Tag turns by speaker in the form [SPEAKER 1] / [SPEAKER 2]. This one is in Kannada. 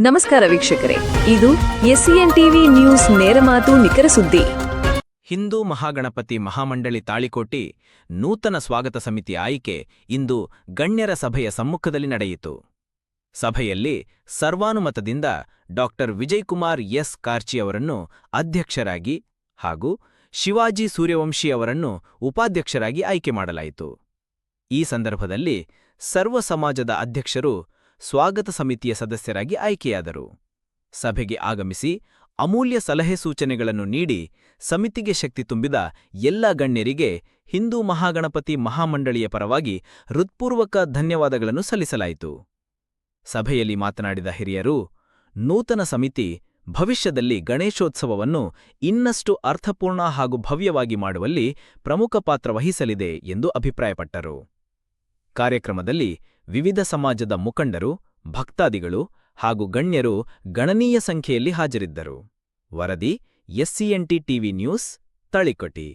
[SPEAKER 1] ನಮಸ್ಕಾರ ವೀಕ್ಷಕರೇ, ಇದು ಎಸ್ಸಿಎನ್ ಟಿವಿ ನ್ಯೂಸ್ ನೇರ ಮಾತು ನಿಖರ ಸುದ್ದಿ.
[SPEAKER 2] ಹಿಂದೂ ಮಹಾಗಣಪತಿ ಮಹಾಮಂಡಳಿ ತಾಳಿಕೋಟಿ ನೂತನ ಸ್ವಾಗತ ಸಮಿತಿ ಆಯ್ಕೆ ಇಂದು ಗಣ್ಯರ ಸಭೆಯ ಸಮ್ಮುಖದಲ್ಲಿ ನಡೆಯಿತು. ಸಭೆಯಲ್ಲಿ ಸರ್ವಾನುಮತದಿಂದ ಡಾ ವಿಜಯಕುಮಾರ್ ಎಸ್ ಕಾರ್ಚಿ ಅವರನ್ನು ಅಧ್ಯಕ್ಷರಾಗಿ ಹಾಗೂ ಶಿವಾಜಿ ಸೂರ್ಯವಂಶಿ ಅವರನ್ನು ಉಪಾಧ್ಯಕ್ಷರಾಗಿ ಆಯ್ಕೆ ಮಾಡಲಾಯಿತು. ಈ ಸಂದರ್ಭದಲ್ಲಿ ಸರ್ವ ಸಮಾಜದ ಅಧ್ಯಕ್ಷರು ಸ್ವಾಗತ ಸಮಿತಿಯ ಸದಸ್ಯರಾಗಿ ಆಯ್ಕೆಯಾದರು. ಸಭೆಗೆ ಆಗಮಿಸಿ ಅಮೂಲ್ಯ ಸಲಹೆ ಸೂಚನೆಗಳನ್ನು ನೀಡಿ ಸಮಿತಿಗೆ ಶಕ್ತಿ ತುಂಬಿದ ಎಲ್ಲ ಗಣ್ಯರಿಗೆ ಹಿಂದೂ ಮಹಾಗಣಪತಿ ಮಹಾಮಂಡಳಿಯ ಪರವಾಗಿ ಹೃತ್ಪೂರ್ವಕ ಧನ್ಯವಾದಗಳನ್ನು ಸಲ್ಲಿಸಲಾಯಿತು. ಸಭೆಯಲ್ಲಿ ಮಾತನಾಡಿದ ಹಿರಿಯರು, ನೂತನ ಸಮಿತಿ ಭವಿಷ್ಯದಲ್ಲಿ ಗಣೇಶೋತ್ಸವವನ್ನು ಇನ್ನಷ್ಟು ಅರ್ಥಪೂರ್ಣ ಹಾಗೂ ಭವ್ಯವಾಗಿ ಮಾಡುವಲ್ಲಿ ಪ್ರಮುಖ ಪಾತ್ರ ವಹಿಸಲಿದೆ ಎಂದು ಅಭಿಪ್ರಾಯಪಟ್ಟರು. ಕಾರ್ಯಕ್ರಮದಲ್ಲಿ ವಿವಿಧ ಸಮಾಜದ ಮುಖಂಡರು, ಭಕ್ತಾದಿಗಳು ಹಾಗೂ ಗಣ್ಯರು ಗಣನೀಯ ಸಂಖ್ಯೆಯಲ್ಲಿ ಹಾಜರಿದ್ದರು. ವರದಿ ಎಸ್ಸಿಎನ್ ಟಿವಿ ನ್ಯೂಸ್, ತಾಳಿಕೋಟಿ.